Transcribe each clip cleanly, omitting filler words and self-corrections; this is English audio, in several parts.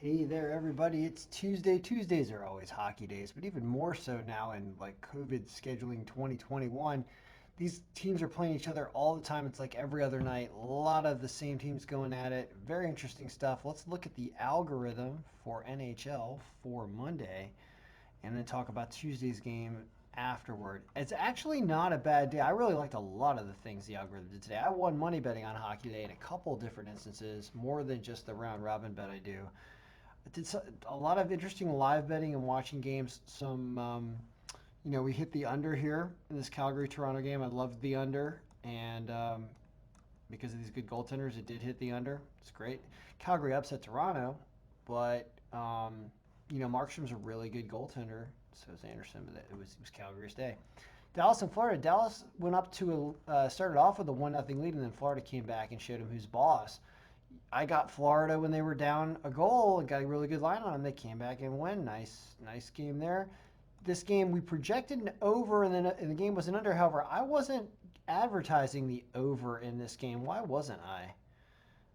Hey there, everybody. It's Tuesday. Tuesdays are always hockey days, but even more so now in like COVID scheduling 2021. These teams are playing each other all the time. It's like every other night. A lot of the same teams going at it. Very interesting stuff. Let's look at the algorithm for NHL for Monday and then talk about Tuesday's game afterward. It's actually not a bad day. I really liked a lot of the things the algorithm did today. I won money betting on hockey day in a couple different instances, more than just the round robin bet I do. I did a lot of interesting live betting and watching games. We hit the under here in this Calgary Toronto game. I loved the under, and because of these good goaltenders, it did hit the under. It's great. Calgary upset Toronto, but Markstrom's a really good goaltender. So is Anderson, but it was Calgary's day. Dallas and Florida. Dallas went up to started off with a 1-0 lead, and then Florida came back and showed him who's boss. I got Florida when they were down a goal and got a really good line on them. They came back and win. Nice game there. This game we projected an over, and then the game was an under. However, I wasn't advertising the over in this game. Why wasn't I?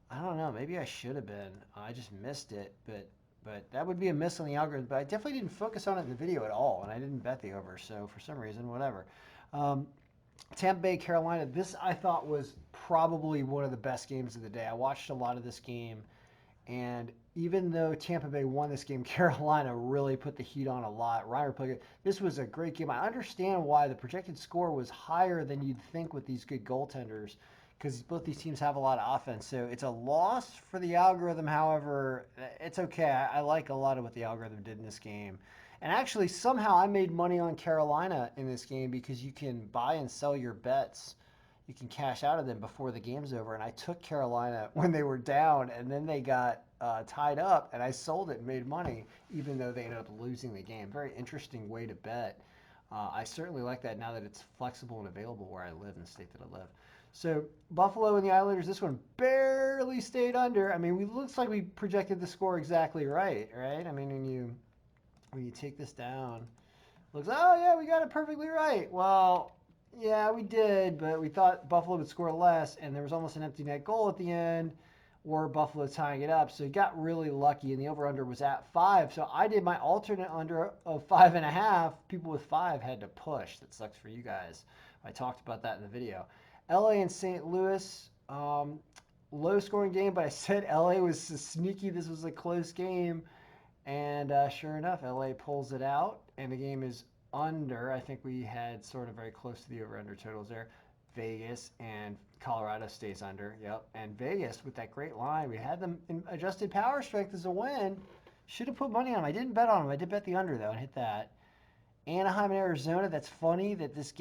I don't know. Maybe I should have been. I just missed it, but that would be a miss on the algorithm. But I definitely didn't focus on it in the video at all, and I didn't bet the over. So for some reason, whatever. Um, Tampa Bay, Carolina. This I thought was probably one of the best games of the day. I watched a lot of this game, and even though Tampa Bay won this game, Carolina really put the heat on a lot. Reimer played it. This was a great game. I understand why the projected score was higher than you'd think with these good goaltenders, because both these teams have a lot of offense. So it's a loss for the algorithm. However, it's okay. I like a lot of what the algorithm did in this game. And actually, somehow I made money on Carolina in this game because you can buy and sell your bets. You can cash out of them before the game's over. And I took Carolina when they were down, and then they got tied up, and I sold it and made money, even though they ended up losing the game. Very interesting way to bet. I certainly like that now that it's flexible and available where I live in the state that I live. So Buffalo and the Islanders, this one barely stayed under. I mean, it looks like we projected the score exactly right? I mean, when you take this down, looks, oh yeah, we got it perfectly right. Well, yeah, we did, but we thought Buffalo would score less, and there was almost an empty net goal at the end, or Buffalo tying it up. So he got really lucky, and the over/under was at 5. So I did my alternate under of 5.5. People with 5 had to push. That sucks for you guys. I talked about that in the video. LA and St. Louis, low scoring game, but I said LA was sneaky. This was a close game. And sure enough, LA pulls it out, and the game is under. I think we had sort of very close to the over-under totals there. Vegas and Colorado stays under. Yep. And Vegas with that great line, we had them in adjusted power strength as a win. Should have put money on them. I didn't bet on them. I did bet the under though and hit that. Anaheim and Arizona. That's funny that this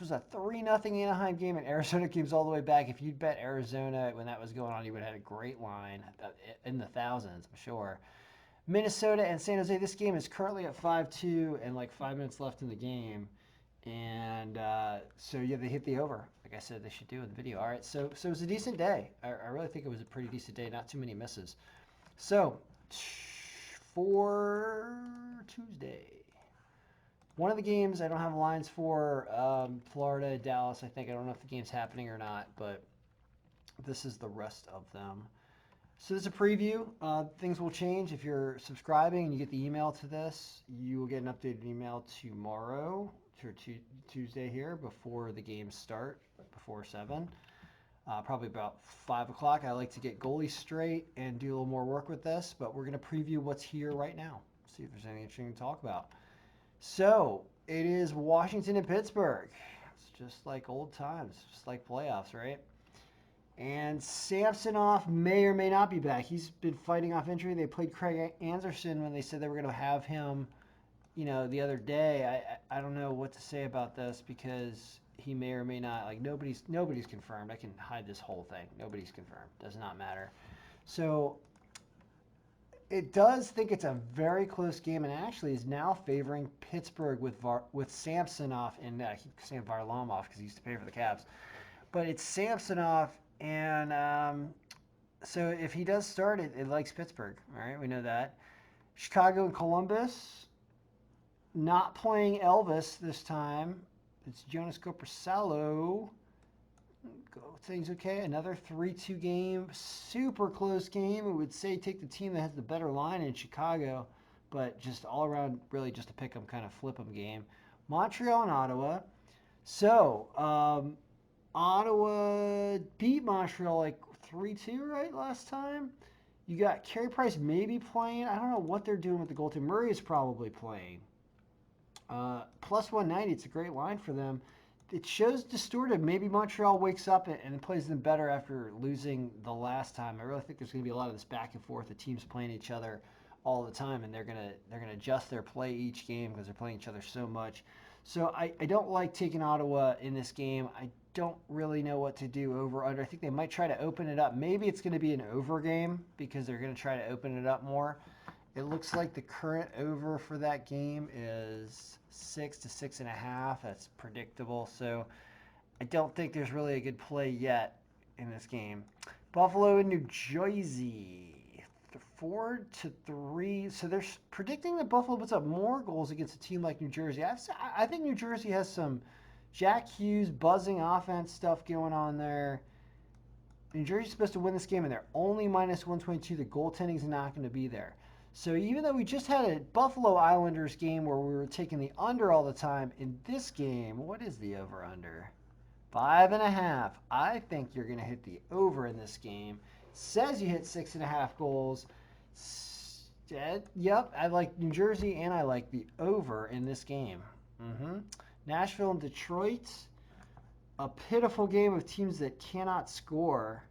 was a 3-0 Anaheim game, and Arizona game's all the way back. If you'd bet Arizona when that was going on, you would have had a great line in the thousands, I'm sure. Minnesota and San Jose. This game is currently at 5-2 and like 5 minutes left in the game. And so, yeah, they hit the over. Like I said, they should do in the video. All right, so it was a decent day. I really think it was a pretty decent day. Not too many misses. So, for Tuesday, one of the games I don't have lines for, Florida, Dallas. I don't know if the game's happening or not, but this is the rest of them. So this is a preview. Things will change. If you're subscribing and you get the email to this, you will get an updated email tomorrow, or Tuesday here, before the games start, before 7. Probably about 5 o'clock. I like to get goalies straight and do a little more work with this, but we're going to preview what's here right now. See if there's anything interesting to talk about. So it is Washington and Pittsburgh. It's just like old times, just like playoffs, right? And Samsonov may or may not be back. He's been fighting off injury. They played Craig Anderson when they said they were going to have him, the other day. I don't know what to say about this because he may or may not. Like nobody's confirmed. I can hide this whole thing. Nobody's confirmed. Does not matter. So it does think it's a very close game, and actually is now favoring Pittsburgh with Samsonov in net. I keep saying Varlamov because he used to play for the Cavs, but it's Samsonov. And so if he does start it, it likes Pittsburgh. All right, we know that. Chicago and Columbus, not playing Elvis this time. It's Jonas Corposalo. Things okay. Another 3-2 game. Super close game. I would say take the team that has the better line in Chicago, but just all around, really just a pick 'em, kind of flip 'em game. Montreal and Ottawa. So, Ottawa beat Montreal like 3-2, right, last time? You got Carey Price maybe playing. I don't know what they're doing with the goaltender. Murray is probably playing. Plus 190, it's a great line for them. It shows distorted. Maybe Montreal wakes up and plays them better after losing the last time. I really think there's going to be a lot of this back and forth. The teams playing each other all the time, and they're gonna adjust their play each game because they're playing each other so much. So I don't like taking Ottawa in this game. I don't really know what to do over under. I think they might try to open it up. Maybe it's going to be an over game because they're going to try to open it up more. It looks like the current over for that game is 6 to 6.5. That's predictable. So I don't think there's really a good play yet in this game. Buffalo and New Jersey, 4-3. So they're predicting that Buffalo puts up more goals against a team like New Jersey. I think New Jersey has some Jack Hughes buzzing offense stuff going on there. New Jersey's supposed to win this game, and they're only minus 122. The goaltending's not going to be there. So even though we just had a Buffalo Islanders game where we were taking the under all the time, in this game, what is the over-under? 5.5. I think you're going to hit the over in this game. Says you hit 6.5 goals. Yep, I like New Jersey, and I like the over in this game. Nashville and Detroit. A pitiful game of teams that cannot score.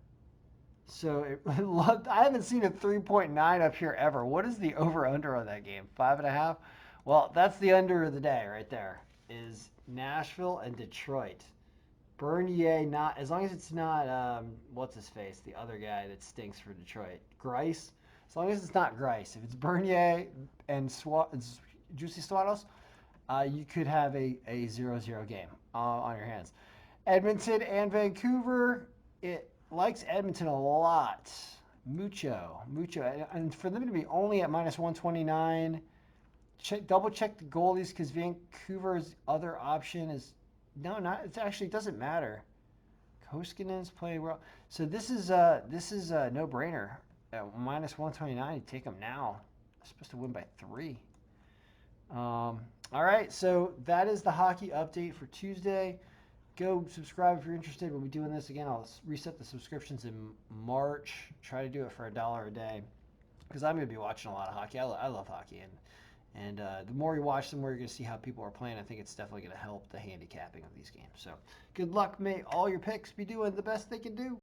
So I haven't seen a 3.9 up here ever. What is the over/under on that game? 5.5. Well, that's the under of the day right there. Is Nashville and Detroit. Bernier, not as long as it's not what's his face, the other guy that stinks for Detroit, Grice. As long as it's not Grice. If it's Bernier and Juicy Swados, you could have a 0-0 game on your hands. Edmonton and Vancouver. It likes Edmonton a lot. Mucho. And for them to be only at minus 129, double check the goalies because Vancouver's other option is it actually doesn't matter. Koskinen's playing well. So this is a no-brainer. At minus 129, you take them now. They're supposed to win by 3. All right, so that is the hockey update for Tuesday. Go subscribe if you're interested. We'll be doing this again. I'll reset the subscriptions in March. Try to do it for $1 a day because I'm going to be watching a lot of hockey. I love hockey, and the more you watch, the more you're going to see how people are playing. I think it's definitely going to help the handicapping of these games. So good luck. May all your picks be doing the best they can do.